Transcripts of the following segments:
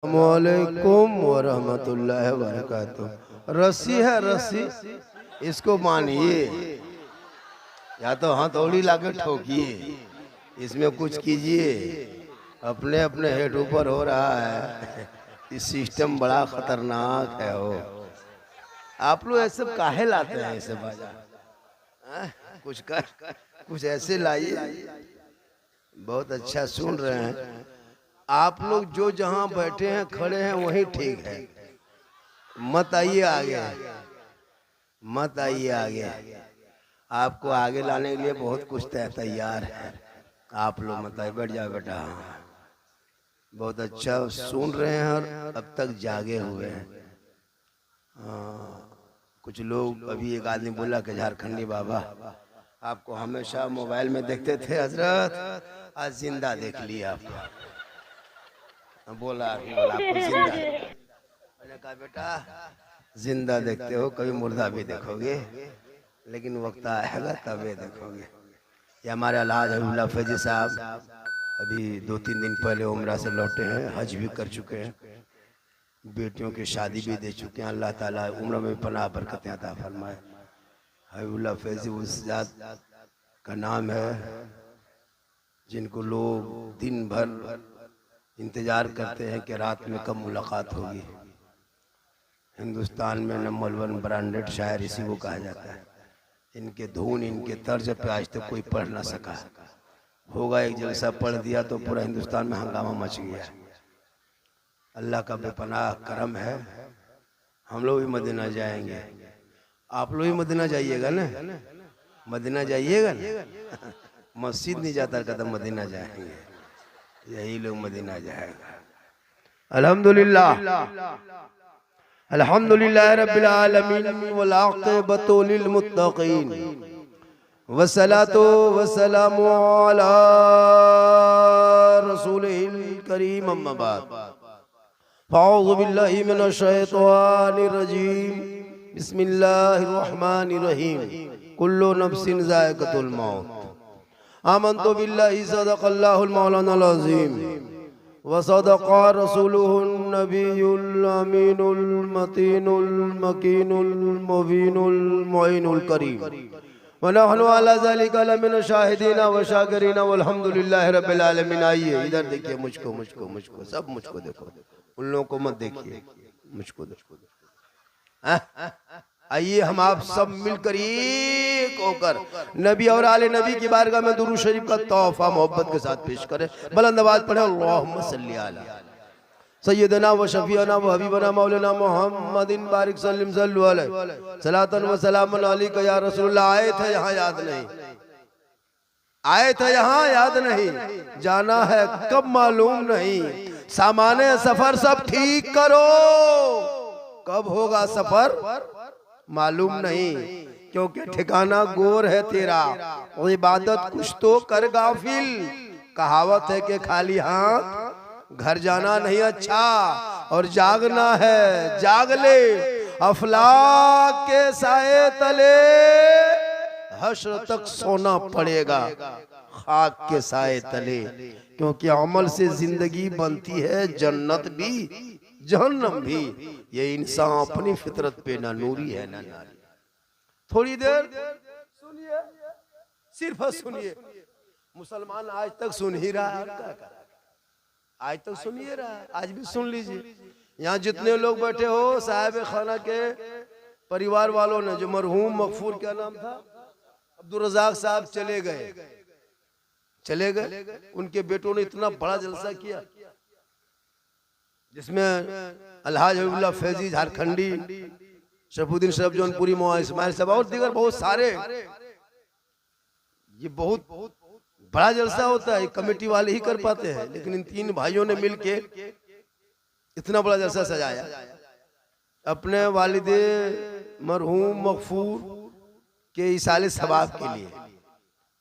अस्सलामुअलैकुम वरहमतुल्लाहि वबरकातुह। रस्सी है रस्सी, इसको मानिए या तो हथौड़ी लाके ठोकिए, इसमें कुछ कीजिए। अपने अपने हेड ऊपर हो रहा है। इस सिस्टम बड़ा खतरनाक है। हो आप लोग ऐसे काहे लाते हैं ऐसे बाजा? कुछ ऐसे लाइए। बहुत अच्छा सुन रहे हैं आप लोग। जो जहां बैठे हैं खड़े हैं वहीं ठीक है। मत आइए आगे, मत आइए आगे। आपको आगे लाने के लिए बहुत कुछ तैयार है। आप लोग मत आइए, बैठ जाओ बेटा। बहुत अच्छा सुन रहे हैं और अब तक जागे हुए हैं। कुछ लोग, अभी एक आदमी बोला कि झारखंडी बाबा आपको हमेशा मोबाइल में देखते थे हजरत, आज जिंदा देख लिया आपको। बोला आपको जिंदा। मैंने कहा बेटा जिंदा देखते हो, कभी मुर्दा भी देखोगे, लेकिन वक्त आएगा तबे देखोगे। ये हमारे अलहाज हबीबुल्लाह फैजी साहब अभी 2-3 दिन पहले उम्रा से लौटे हैं, हज भी कर चुके हैं, बेटियों की शादी भी दे चुके हैं। अल्लाह ताला उम्र में पनाह बरकतें अता फरमाए। हबीबुल्लाह फैजी उस जात का नाम है जिनको लोग दिन भर इंतजार करते हैं कि रात में कब मुलाकात होगी। हिंदुस्तान में नंबर 1 ब्रांडेड शायर इसी को कहा जाता है। इनके धुन, इनके तर्ज पे आज तक कोई पढ़ ना सका। होगा एक जलसा पढ़ दिया तो पूरा हिंदुस्तान में हंगामा मच गया। अल्लाह का बेपनाह करम है। हम लोग भी मदीना जाएंगे, आप लोग भी मदीना जाइएगा ना, मदीना जाइएगा ना। मस्जिद नहीं जाता कदम मदीना जाएंगे, यही लोग मदीना जाएगा। अल्हम्दुलिल्लाह अल्हम्दुलिल्लाह रब्बिल आलमीन वल आक़िबतु लिल मुत्तक़ीन वस्सलातु वस्सलामु अला रसूलिल करीम अम्मा बाद। फ़अऊज़ु बिल्लाहि मिनश शैतानिर रजीम। बिस्मिल्लाहिर रहमानिर रहीम। कुल्लु नफ्सिन ज़ाइक़तुल मौत। आमन्तु बिल्लाहि सदक़ल्लाहुल मौलानाल अज़ीम व सदक़ा रसूलुहुन नबियुल अमीनुल मतीनुल मकीनुल मुबीनुल मुईनुल करीम व नहनु अला ज़ालिका लमिन शाहिदीन व शाकिरीन वल्हम्दुलिल्लाहि रब्बिल आलमीन। आइए इधर देखिए, मुझको मुझको मुझको सब मुझको देखो, उन लोगों को मत देखिए, मुझको देखो। आइए हम आप सब मिलकर एक होकर नबी और आले नबी की बारगाह में दुरूद शरीफ का तोहफा मोहब्बत के साथ पेश करें। बुलंद आवाज पढ़े अल्लाहुम्मा सल्ली अला सय्यदना व शफीअना व हबीबना मौलाना मुहम्मदिन बारिक सल्लिम सल्लु अलैहि सलातन व सलामन अलैका या रसूलुल्लाह। आए थे यहाँ याद नहीं, आए थे यहाँ याद नहीं, जाना है कब मालूम नहीं। सामाने सफर सब ठीक करो, कब होगा सफर मालूम नहीं, क्योंकि ठिकाना गोर है तेरा, और इबादत कुछ तो कर गाफिल। कहावत है कि खाली हाथ घर जाना नहीं अच्छा, और जागना है जाग ले अफलाक के साए तले, हश्र तक सोना पड़ेगा खाक के साए तले। क्योंकि अमल से जिंदगी बनती है जन्नत भी जहन्नम भी। ये इंसान अपनी फितरत पे ना नूरी है ना नारी। थोड़ी देर सुनिए, सिर्फ सुनिए। मुसलमान आज तक सुन ही रहा है, आज तक सुन ही रहा है, आज भी सुन लीजिए। यहाँ जितने लोग बैठे हो, साहिब खाना के परिवार वालों ने, जो मरहूम मगफूर क्या नाम था, अब्दुल रज़ाक साहब चले गए, चले गए। उनके बेटों ने इतना बड़ा जलसा किया जिसमें अलहाज हबीबुल्लाह फैजी झारखंडी, शफुद्दीन शरफ जौनपुरी, मौलाना इस्माइल साहब और दीगर बहुत सारे। ये बहुत बड़ा जलसा होता है, कमेटी वाले ही कर पाते हैं, लेकिन इन 3 भाइयों ने मिलके इतना बड़ा जलसा सजाया अपने वालिदे मरहूम मगफूर के इसाले सवाब के लिए।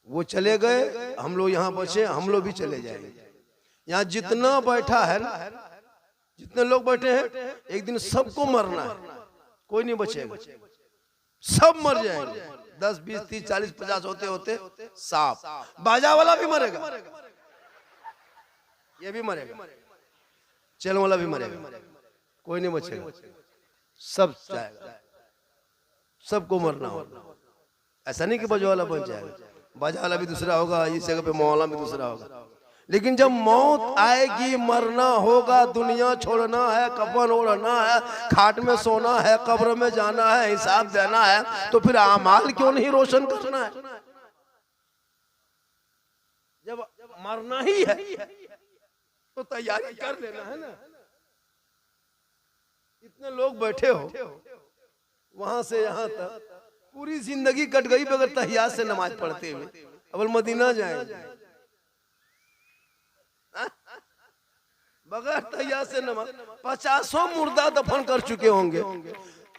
वो चले गए, हम लोग यहाँ बचे, हम लोग भी चले जाएंगे। यहाँ जितना बैठा है ना, जितने लोग बैठे हैं, एक दिन सबको मरना है, कोई नहीं बचेगा, सब मर जाएंगे। 10, 20, 30, 40, 50 होते होते सांप। बाजा वाला भी मरेगा, ये भी मरेगा। चैन वाला भी मरेगा, कोई नहीं बचेगा, सब जाएगा, सबको मरना होगा। ऐसा नहीं कि बाजा वाला बच जाएगा, बाजा वाला भी दूसरा होगा, इस जगह पे मौला भी दूसरा होगा। लेकिन जब मौत आएगी, मरना होगा, दुनिया छोड़ना है, कफन ओढ़ना है, खाट में सोना है, कब्र में जाना है, हिसाब देना है, तो फिर आमाल क्यों नहीं रोशन करना है? जब मरना ही है तो तैयारी कर लेना है ना। इतने लोग बैठे हो, वहां से यहां तक पूरी जिंदगी कट गई बगैर तहियात से नमाज पढ़ते हुए, अब मदीना जाएंगे बगैर तहियात से नमाज। 50 मुर्दा दफन कर चुके होंगे,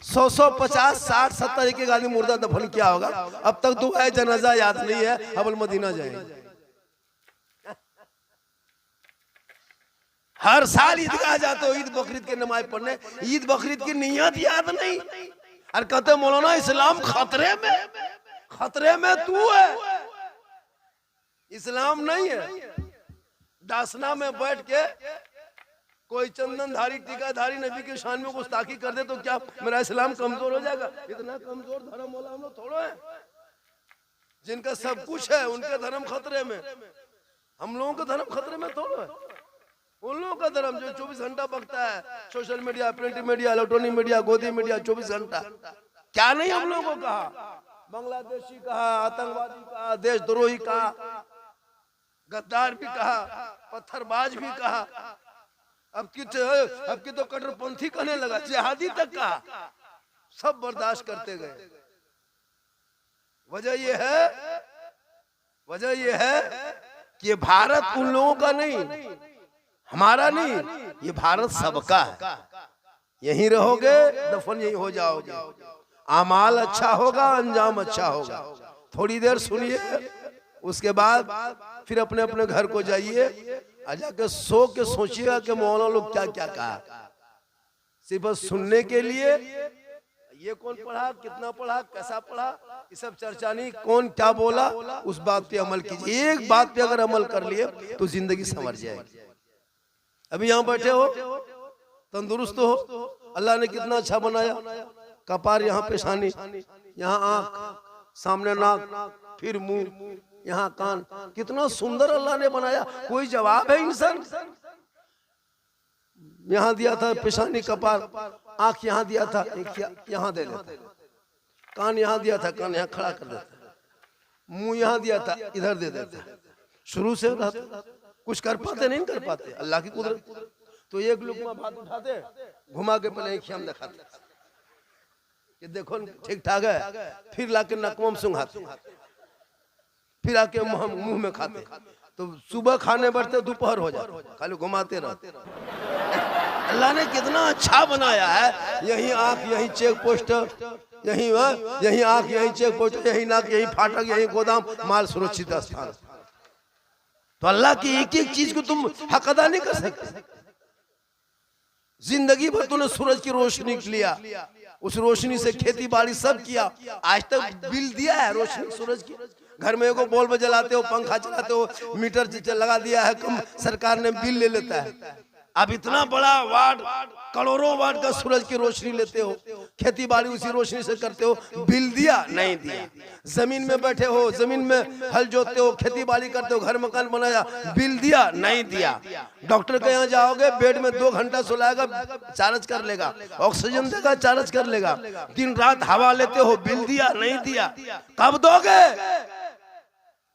100 50 60 70 एक आदमी मुर्दा दफन किया होगा, अब तक दुआ जनाजा याद नहीं है, अब मदीना जाएंगे। हर साल ईदगाह जाते हो ईद बकरीद के नमाज पढ़ने, ईद बकरीद की नियत याद नहीं, और कहते मौलाना इस्लाम खतरे में, खतरे में तू है, इस्लाम नहीं है। दासना में बैठ के कोई चंदनधारी टीकाधारी नबी के शान में गुस्ताखी कर दे तो क्या मेरा इस्लाम कमजोर हो जाएगा? इतना कमजोर धर्म वाला हम लोग थोड़ा है। जिनका सब कुछ है उनके धर्म खतरे में, हम लोगों का धर्म खतरे में थोड़ा है। उन लोगों का धर्म जो 24 घंटा बकता है, social media, print media, electronic media, गोदी मीडिया, 24 घंटा, क्या नहीं हम लोगों को कहा, बांग्लादेशी कहा, आतंकवादी कहा, देशद्रोही कहा, गद्दार भी कहा, पत्थरबाज भी कहा, अब की तो कट्टरपंथी कहने लगा, जिहादी तक कहा, सब बर्दाश्त करते गए। वजह यह है कि ये भारत उन लोगों का नहीं, हमारा नहीं, ये भारत सबका है। यहीं रहोगे, दफन यहीं हो जाओगे, आमाल अच्छा होगा, अंजाम अच्छा होगा। थोड़ी देर सुनिए, उसके बाद फिर अपने अपने घर को जाइए, जाके सो के सोचिएगा कि मौलाना लोग क्या क्या कहा। सिर्फ सुनने के लिए ये कौन पढ़ा, कितना पढ़ा, कैसा पढ़ा, ये सब चर्चा नहीं, कौन क्या बोला उस बात पे अमल कीजिए। एक बात पे अगर अमल कर लिए तो जिंदगी संवर जाएगी। अभी यहाँ बैठे हो, तंदुरुस्त हो, अल्लाह ने कितना अच्छा बनाया, कपार, यहाँ पेशानी, यहाँ आंख, सामने नाक, फिर मुंह, यहाँ कान, कितना सुंदर अल्लाह ने बनाया। कोई जवाब है इंसान? यहाँ दिया था पेशानी, कपार, आंख यहाँ दिया था, एक यहाँ दे देता, कान यहाँ दिया था, कान यहाँ खड़ा कर देता, मुंह यहाँ दिया था, इधर दे देता। शुरू से रहता, कुछ कर पाते नहीं कर पाते, अल्लाह की कुदरत। तो एक लुकमा भात उठाते, घुमा के पहले एक शाम दिखाते कि देखो ठीक ठाक है, फिर लाके नकवा में सुंघाते, फिर आके मुंह में खाते। तो सुबह खाने बैठते दोपहर हो जाता, खाली घुमाते रहते। अल्लाह ने कितना अच्छा बनाया है। यही आंख, यही चेक पोस्ट, यही आंख, यही चेक पोस्ट, यही नाक, यही फाटक, यही गोदाम, माल सुरक्षित स्थान। तो अल्लाह की एक एक चीज को तुम हक अदा नहीं कर सकते। जिंदगी भर तूने सूरज की रोशनी लिया, उस रोशनी से खेती बाड़ी सब किया, आज तक बिल दिया है रोशनी सूरज की? घर में एगो बल्ब जलाते हो, पंखा चलाते हो, मीटर लगा दिया है, कम सरकार ने बिल ले लेता है। अब इतना बड़ा वाट, करोड़ों वाट का सूरज की रोशनी लेते हो, खेती बाड़ी उसी रोशनी से करते हो, बिल दिया नहीं दिया। जमीन में बैठे हो, जमीन में हल जोतते हो, खेती बाड़ी करते हो, घर मकान बनाया, बिल दिया नहीं दिया। डॉक्टर के यहाँ जाओगे, बेड में 2 घंटा सुलाएगा, चार्ज कर लेगा, ऑक्सीजन देगा, चार्ज कर लेगा, दिन रात हवा लेते हो, बिल दिया नहीं दिया। कब दोगे?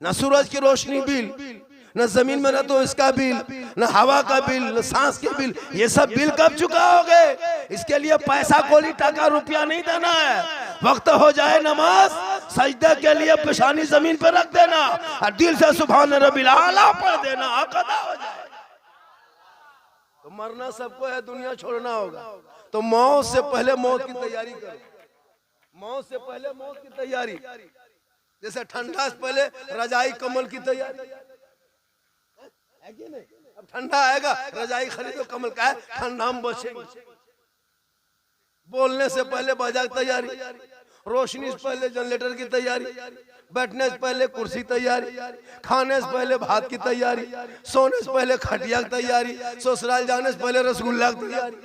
न सूरज की रोशनी बिल, न जमीन में, न तो इसका बिल, न हवा का बिल, न सांस के बिल, ये सब बिल कब चुकाओगे? इसके लिए पैसा कोली टका रुपया नहीं देना है। वक्त हो जाए नमाज, सजदे के लिए पेशानी जमीन पर रख देना और दिल से सुभान रब्बिल आला पढ़ देना, अदा हो जाए। तो मरना सबको है, दुनिया छोड़ना होगा। तो मौत से पहले मौत की तैयारी करो, मौत से पहले मौत की तैयारी। जैसे ठंडा से पहले रजाई कम्बल की तैयारी है कि नहीं? अब ठंडा आएगा, रजाई खरीदो, कम्बल का है, ठंडा में बचेंगे। बोलने से पहले बाजार तैयारी, रोशनी से पहले जनरेटर की तैयारी, बैठने से पहले कुर्सी तैयारी, खाने से पहले भात की तैयारी, सोने से पहले खटिया की तैयारी, ससुराल जाने से पहले रसगुल्ला की तैयारी।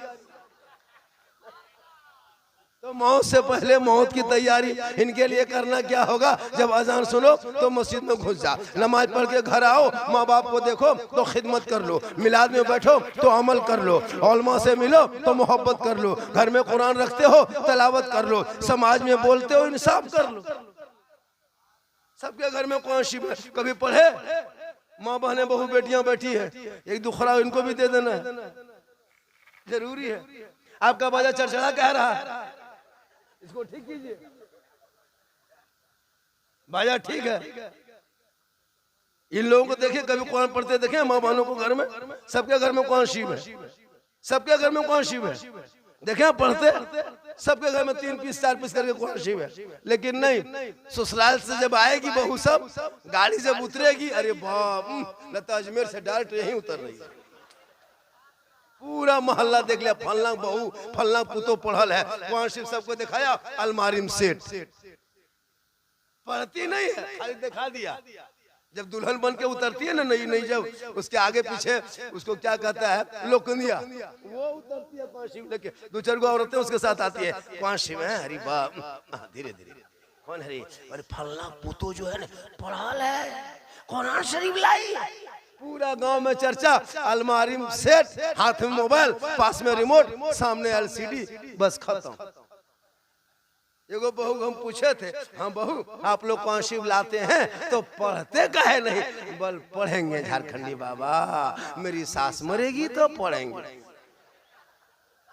तो मौत से पहले मौत की तैयारी। इनके लिए करना क्या होगा? जब अजान सुनो तो मस्जिद में घुस जा, नमाज पढ़ के घर आओ, माँ बाप को देखो तो खिदमत कर लो, मिलाद में बैठो तो अमल कर लो, उलमा से मिलो तो मोहब्बत कर लो, घर में कुरान रखते हो तलावत कर लो, समाज में बोलते हो इंसाफ कर लो। सबके घर में कौन सी कभी पढ़े? माँ बहने बहू बेटियां बैठी है, एक दुखरा इनको भी दे देना है, जरूरी है। आपका बाजा चरचरा कह रहा है, इसको ठीक कीजिए, बाजा ठीक है। इन लोगों को देखिए, कभी कुरान पढ़ते देखे माँ बहनों को घर में? सबके घर में कौन शिव है? सबके घर में कौन शिव है? देखे पढ़ते, सबके घर में 3 पीस 4 पीस करके कुरान शिव है। लेकिन नहीं, ससुराल से जब आएगी बहू, सब गाड़ी जब उतरेगी, अरे बाप, लता अजमेर से डायरेक्ट यहीं उतर रही है। पूरा मोहल्ला देख लिया, फलना बहू फलना पुतो पढ़ल है, कुरान शिव सबको दिखाया, अलमारी में सेट। पढ़ती नहीं है, खाली दिखा दिया। जब दुल्हन बन के उतरती है ना नई नई, जब उसके आगे पीछे उसको क्या कहता है, लोकनिया, वो उतरती है कुरान शिव लेके, 2-4 गो औरतें उसके साथ आती है, कुरान शिव है, अरे बाप, धीरे धीरे, कौन है? अरे फलना पुतो जो है ना पढ़ल है, कुरान शरीफ लाई। पूरा गांव में चर्चा, अलमारी में सेट, हाथ में मोबाइल, पास में रिमोट, सामने एलसीडी, बस खत्म। एगो बहू हम पूछे थे, हाँ बहू आप लोग कुरान शिव लाते हैं तो पढ़ते काहे नहीं? बल पढ़ेंगे झारखंडी बाबा, मेरी सास मरेगी तो पढ़ेंगे।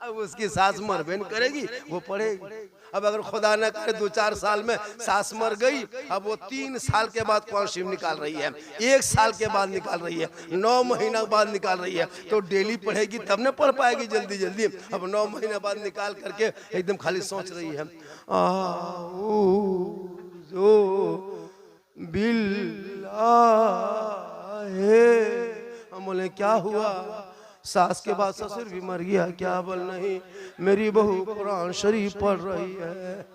अब उसकी सास मरबे न करेगी, वो पढ़ेगी। अब अगर खुदा न करे 2-4 साल में सास मर गई, अब वो 3 साल के बाद कुरान शिव निकाल रही है, 1 साल के बाद निकाल रही है, 9 महीना बाद निकाल रही है, तो डेली पढ़ेगी तब न पढ़ पाएगी जल्दी जल्दी। अब 9 महीने बाद निकाल करके एकदम खाली सोच रही है, जो बिल्लाह। हम बोले क्या हुआ? सास के बाद ससुर भी मर गया क्या? बोल नहीं, मेरी बहू कुरान शरीफ पढ़ रही है।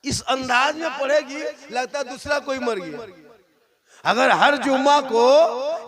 इस अंदाज में पढ़ेगी, लगता है दूसरा कोई मर गया। अगर हर जुम्मा को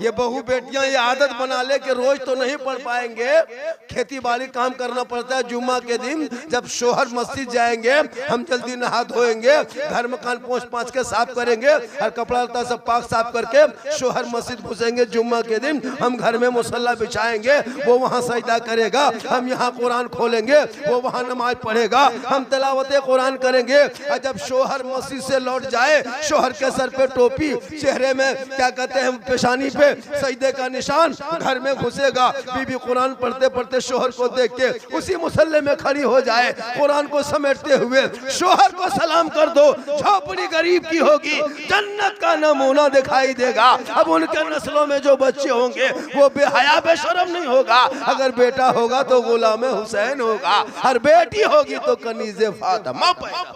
ये बहू बेटियां ये आदत बना ले कि रोज तो नहीं पढ़ पाएंगे, खेती बाड़ी काम करना पड़ता है, जुम्मा के दिन जब शोहर मस्जिद जाएंगे, हम जल्दी नहा धोएंगे, घर में कान पोंछ पाँच के साफ करेंगे, और कपड़ा लता सब पाक साफ करके शोहर मस्जिद घुसेंगे। जुम्मा के दिन हम घर में मुसल्ला बिछाएंगे, वो वहाँ सजदा करेगा, हम यहाँ कुरान खोलेंगे, वो वहाँ नमाज पढ़ेगा, हम तिलावत कुरान करेंगे। और जब शोहर मस्जिद से लौट जाए, शोहर के सर पे टोपी, चेहरे में क्या कहते हैं पेशानी पे सजदे का निशान, घर में घुसेगा, बीबी कुरान पढ़ते पढ़ते शोहर को देख के उसी मुसल्ले में खड़ी हो जाए, कुरान को समेटते हुए शोहर को सलाम कर दो, झोपड़ी गरीब की होगी, जन्नत का नमूना दिखाई देगा। अब उनके नस्लों में जो बच्चे होंगे वो बेहया बेशरम नहीं होगा, अगर बेटा होगा तो गुलाम हुसैन होगा, और बेटी होगी तो कनीज़े फातिमा पैदा।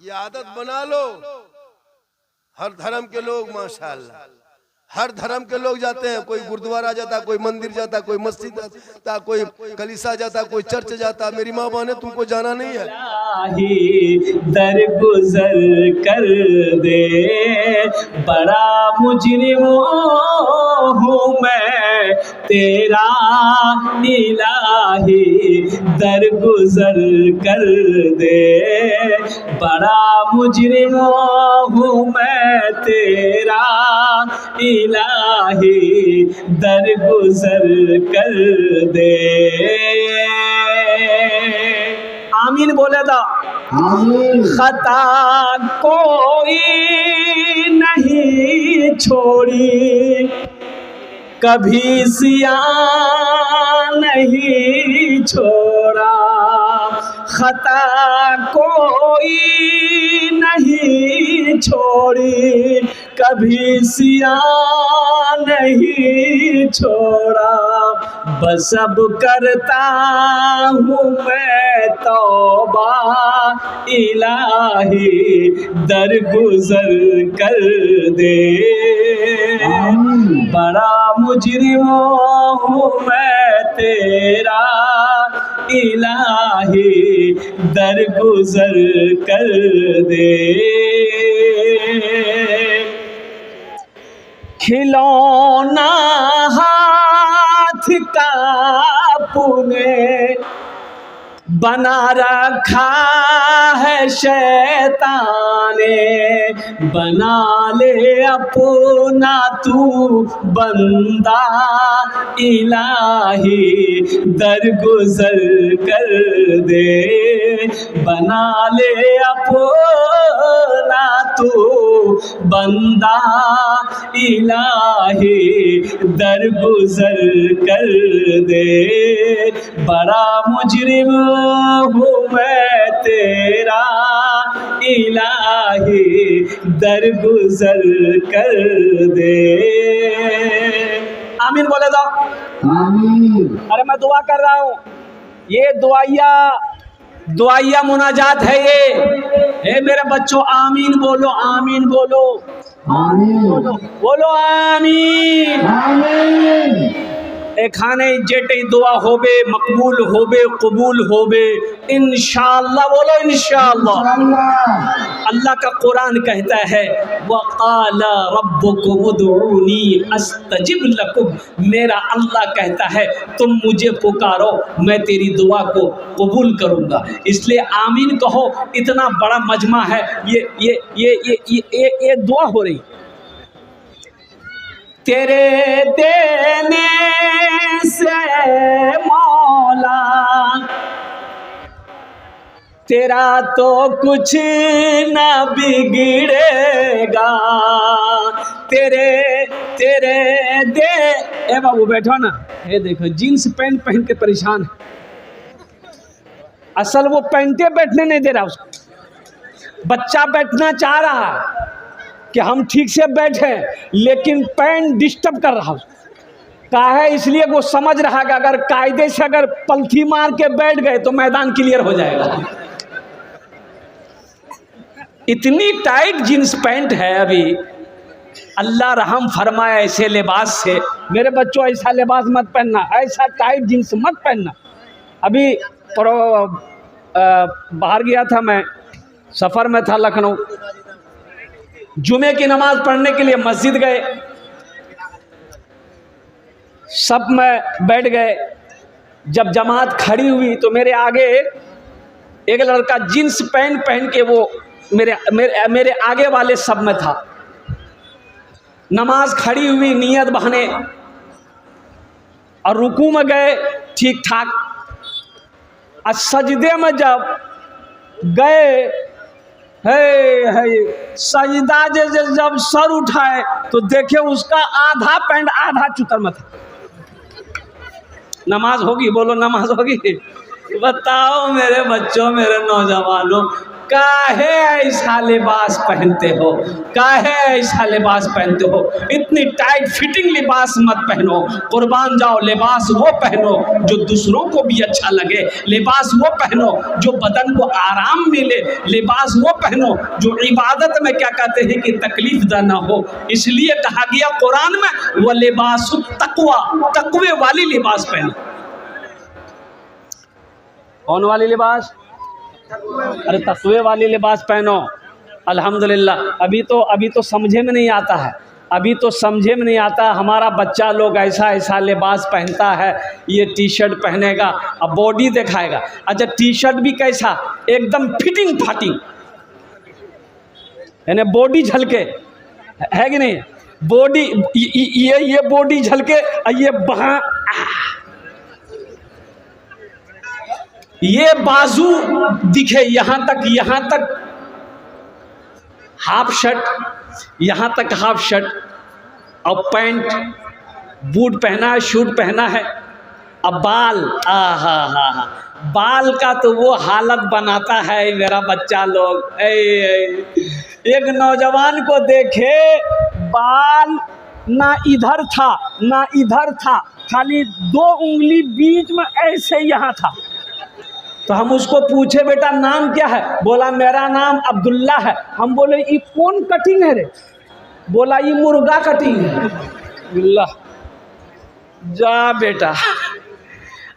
ये आदत बना लो। हर धर्म के लोग माशाअल्लाह, हर धर्म के लोग जाते हैं, कोई गुरुद्वारा जाता, कोई मंदिर जाता, कोई मस्जिद जाता, कोई कलीसा जाता, कोई चर्च जाता। मेरी माँ बहने तुमको जाना नहीं है, दरगुजर कर दे, बड़ा मुजरिम हूँ मैं तेरा इलाही, दरगुजर कर दे, बड़ा मुजरिम हूँ मैं तेरा इलाही, दरगुजर कर दे। आमीन बोले तो खता कोई नहीं छोड़ी, कभी सिया नहीं छोड़ा, खता कोई नहीं छोड़ी, कभी सिया नहीं छोड़ा, बस अब करता हूँ मैं तौबा इलाही, दरगुजर कर दे, बड़ा मुजरिम हूँ मैं तेरा इलाही दरगुजर कर दे। खिलौना हाथ का पुने बना रखा है शैतान ने, बना ले अपना तू बंदा इलाही दरगुजर कर दे। बना ले अपना तू बंदा इलाही दरगुजर कर दे। बड़ा मुजरिम हूँ मैं तेरा इलाही दरगुजर कर दे। आमीन बोले दो। आमीन। अरे मैं दुआ कर रहा हूँ, ये दुआइया मुनाजात है ये। हे मेरे बच्चों आमीन बोलो, आमीन बोलो, आमीन। बोलो आमीन। आमीन। ए खाने जेटे दुआ होबे, मकबूल होबे, कबूल होबे इंशाअल्लाह। बोलो इंशाअल्लाह। अल्लाह का कुरान कहता है वक़ाला रब्बुकुम उदऊनी अस्तजिब लकुम। मेरा अल्लाह कहता है तुम मुझे पुकारो, मैं तेरी दुआ को कबूल करूँगा। इसलिए आमीन कहो। इतना बड़ा मजमा है, ये दुआ हो रही। तेरे देने से मौला तेरा तो कुछ न बिगड़ेगा। तेरे दे। ए बाबू बैठो ना। ये देखो जीन्स पैंट पहन के परेशान है। असल वो पैंटे बैठने नहीं दे रहा उसको। बच्चा बैठना चाह रहा है कि हम ठीक से बैठे, लेकिन पैंट डिस्टर्ब कर रहा का है। इसलिए वो समझ रहा कि अगर कायदे से अगर पलथी मार के बैठ गए तो मैदान क्लियर हो जाएगा। इतनी टाइट जींस पैंट है अभी। अल्लाह रहम फरमाए ऐसे लिबास से। मेरे बच्चों ऐसा लिबास मत पहनना, ऐसा टाइट जींस मत पहनना। अभी बाहर गया था मैं, सफ़र में था लखनऊ। जुमे की नमाज पढ़ने के लिए मस्जिद गए, सब में बैठ गए। जब जमात खड़ी हुई तो मेरे आगे एक लड़का जींस पैंट पहन के वो मेरे आगे वाले सब में था। नमाज खड़ी हुई, नियत बहाने और रुकू में गए ठीक ठाक। और सजदे में जब गए है सजदा जब सर उठाए तो देखे उसका आधा पैंट आधा चुतर में था। नमाज होगी? बोलो नमाज होगी? बताओ मेरे बच्चों, मेरे नौजवानों, काहे ऐसा लिबास पहनते हो? काहे ऐसा लिबास पहनते हो? इतनी टाइट फिटिंग लिबास मत पहनो। कुर्बान जाओ, लिबास वो पहनो जो दूसरों को भी अच्छा लगे। लिबास वो पहनो जो बदन को आराम मिले। लिबास वो पहनो जो इबादत में क्या कहते हैं कि तकलीफ दा ना हो। इसलिए कहा गया कुरान में वो लिबास तकवा, तकवे वाली लिबास पहनो। कौन वाली लिबास? अरे तकवे वाली लिबास पहनो। अल्हम्दुलिल्लाह। अभी तो समझे में नहीं आता है। अभी तो समझे में नहीं आता। हमारा बच्चा लोग ऐसा लिबास पहनता है। ये टी शर्ट पहनेगा और बॉडी दिखाएगा। अच्छा टी शर्ट भी कैसा? एकदम फिटिंग फाटिंग, यानी बॉडी झलके, है कि नहीं? बॉडी ये बॉडी झलके, ये बाह, ये बाजू दिखे यहाँ तक हाफ शर्ट, यहाँ तक हाफ शर्ट और पैंट, बूट पहना है, शूट पहना है। अब बाल, हा बाल का तो वो हालत बनाता है मेरा बच्चा लोग। एक नौजवान को देखे, बाल ना इधर था ना इधर था, खाली 2 उंगली बीच में ऐसे यहाँ था। तो हम उसको पूछे बेटा नाम क्या है? बोला मेरा नाम अब्दुल्ला है। हम बोले ये कौन कटिंग है रे? बोला ये मुर्गा कटिंग है। अब्दुल्ला जा बेटा,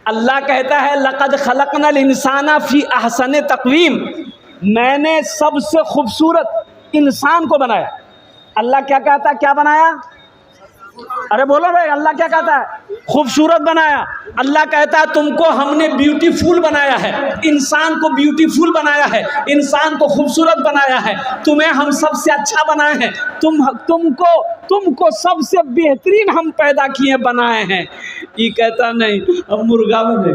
अल्लाह कहता है लक़द खलक़नल इंसाना फ़ी अहसन तक़वीम, मैंने सबसे खूबसूरत इंसान को बनाया। अल्लाह क्या कहता है, क्या बनाया? अरे बोलो भाई, अल्लाह क्या कहता है? खूबसूरत बनाया। अल्लाह कहता है तुमको हमने ब्यूटीफुल बनाया है, इंसान को ब्यूटीफुल बनाया है, इंसान को खूबसूरत बनाया है, तुम्हें हम सबसे अच्छा बनाए हैं, तुमको सबसे बेहतरीन हम पैदा किए बनाए हैं। ये कहता नहीं अब मुर्गा बने,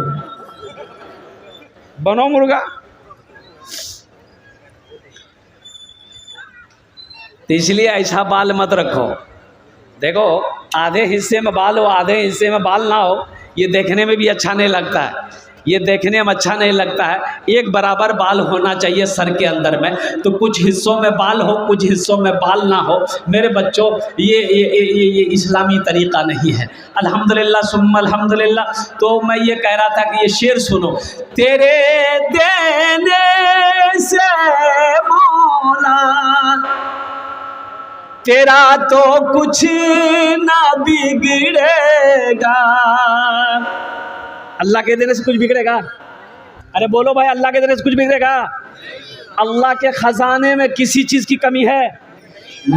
बनो मुर्गा। तो इसलिए ऐसा बाल मत रखो। देखो आधे हिस्से में बाल हो, आधे हिस्से में बाल ना हो, ये देखने में भी अच्छा नहीं लगता है, ये देखने में अच्छा नहीं लगता है। एक बराबर बाल होना चाहिए सर के अंदर में, तो कुछ हिस्सों में बाल हो, कुछ हिस्सों में बाल ना हो। मेरे बच्चों ये इस्लामी तरीक़ा नहीं है। अल्हम्दुलिल्लाह सुम्मा अल्हम्दुलिल्लाह। तो मैं ये कह रहा था कि ये शेर सुनो। तेरे देने से मौला तेरा तो कुछ ना बिगड़ेगा। अल्लाह के देने से कुछ बिगड़ेगा? अरे बोलो भाई, अल्लाह के देने से कुछ बिगड़ेगा? अल्लाह के खजाने में किसी चीज़ की कमी है?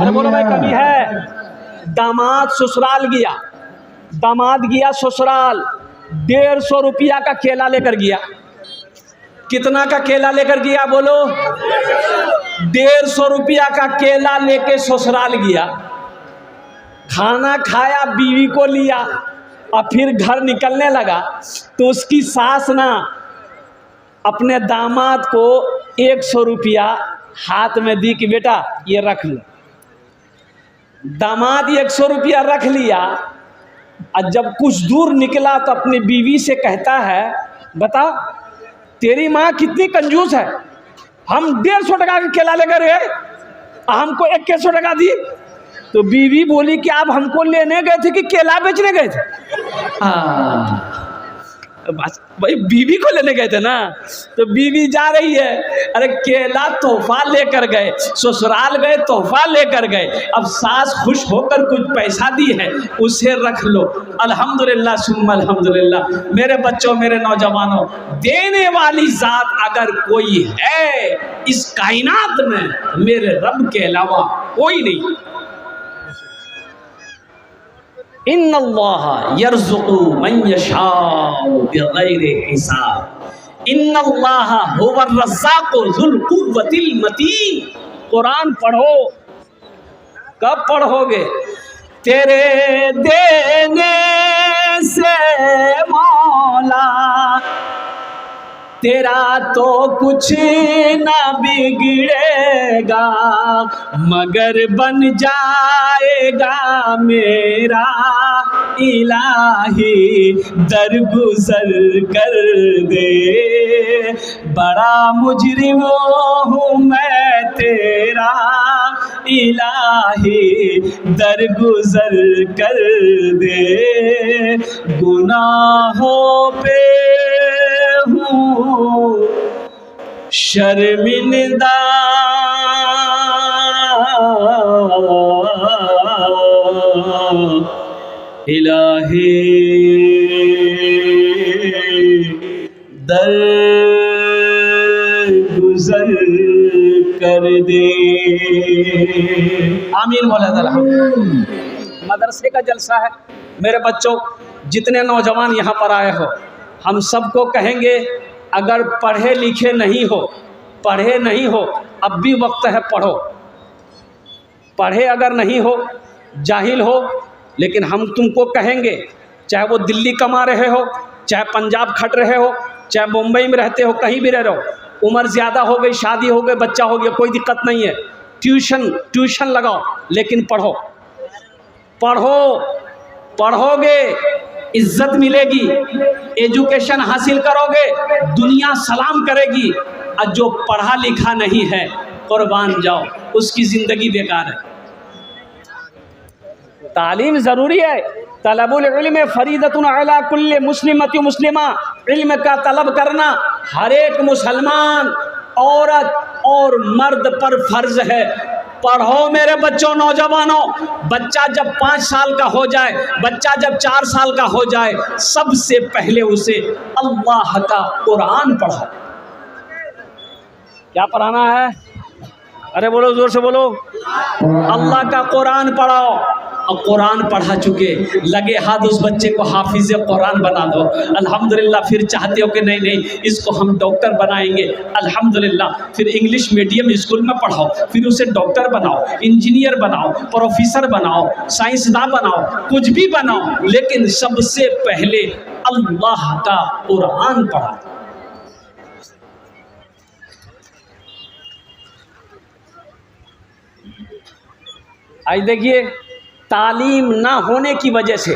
अरे बोलो भाई, कमी है? दामाद ससुराल गया, दामाद गया ससुराल, 150 रुपया का केला लेकर गया। कितना का केला लेकर गया बोलो? 150 रुपया का केला लेके ससुराल गया। खाना खाया, बीवी को लिया और फिर घर निकलने लगा तो उसकी सास ना अपने दामाद को 100 रुपया हाथ में दी कि बेटा ये रख लो। दामाद 100 रुपया रख लिया और जब कुछ दूर निकला तो अपनी बीवी से कहता है, बता तेरी माँ कितनी कंजूस है, हम 150 टका का केला लेकर गए, हमको 100 टका दी। तो बीवी बोली कि आप हमको लेने गए थे कि केला बेचने गए थे? बस भाई, बीवी को लेने गए थे ना। तो बीवी जा रही है, अरे केला तोहफा लेकर गए, ससुराल गए तोहफा लेकर गए, अब सास खुश होकर कुछ पैसा दी है, उसे रख लो। अल्हम्दुलिल्लाह सुम्मा अल्हम्दुलिल्लाह। मेरे बच्चों, मेरे नौजवानों, देने वाली जात अगर कोई है इस कायनात में, मेरे रब के अलावा कोई नहीं। इन्नल्लाह यर्ज़ुक़ु मन यशाअु बिग़ैरि हिसाब, इन्नल्लाह हुवर रज़्ज़ाक़ु ज़ुल क़ुव्वतिल मतीन। कुरान पढ़ो। कब पढ़ोगे? तेरे देने से मौला तेरा तो कुछ ना बिगड़ेगा, मगर बन जाएगा मेरा इलाही दरगुजर कर दे। बड़ा मुजरिम हूँ मैं तेरा इलाही दरगुजर कर दे। गुनाहों पे हूँ शर्मिंदा, इलाही दर गुजर कर दे। आमीन बोला था। मदरसे का जलसा है। मेरे बच्चों, जितने नौजवान यहाँ पर आए हो, हम सबको कहेंगे, अगर पढ़े लिखे नहीं हो, पढ़े नहीं हो, अब भी वक्त है, पढ़ो। पढ़े अगर नहीं हो, जाहिल हो, लेकिन हम तुमको कहेंगे, चाहे वो दिल्ली कमा रहे हो, चाहे पंजाब खट रहे हो, चाहे मुंबई में रहते हो, कहीं भी रह रहे हो, उम्र ज़्यादा हो गई, शादी हो गई, बच्चा हो गया, कोई दिक्कत नहीं है, ट्यूशन लगाओ, लेकिन पढ़ो। पढ़ो, पढ़ोगे इज्जत मिलेगी, एजुकेशन हासिल करोगे, दुनिया सलाम करेगी। और जो पढ़ा लिखा नहीं है, कुर्बान जाओ, उसकी ज़िंदगी बेकार है। तालीम ज़रूरी है। तलबुल इल्म फरीदतुन अला कुल्li मुस्लिमति मुस्लिमा। इल्म का तलब करना हर एक मुसलमान औरत और मर्द पर फ़र्ज़ है। पढ़ो मेरे बच्चों, नौजवानों। बच्चा जब 5 साल का हो जाए, बच्चा जब 4 साल का हो जाए, सबसे पहले उसे अल्लाह का कुरान पढ़ाओ। क्या पढ़ाना है? अरे बोलो, जोर से बोलो। अल्लाह का कुरान पढ़ाओ। और कुरान पढ़ा चुके लगे हाथ उस बच्चे को हाफिज़ कुरान बना दो, अल्हम्दुलिल्लाह। फिर चाहते हो कि नहीं नहीं इसको हम डॉक्टर बनाएंगे, अल्हम्दुलिल्लाह। फिर इंग्लिश मीडियम स्कूल में पढ़ाओ, फिर उसे डॉक्टर बनाओ, इंजीनियर बनाओ, प्रोफेसर बनाओ, साइंसदान बनाओ, कुछ भी बनाओ, लेकिन सबसे पहले अल्लाह का कुरान पढ़ाओ। आज देखिए, तालीम ना होने की वजह से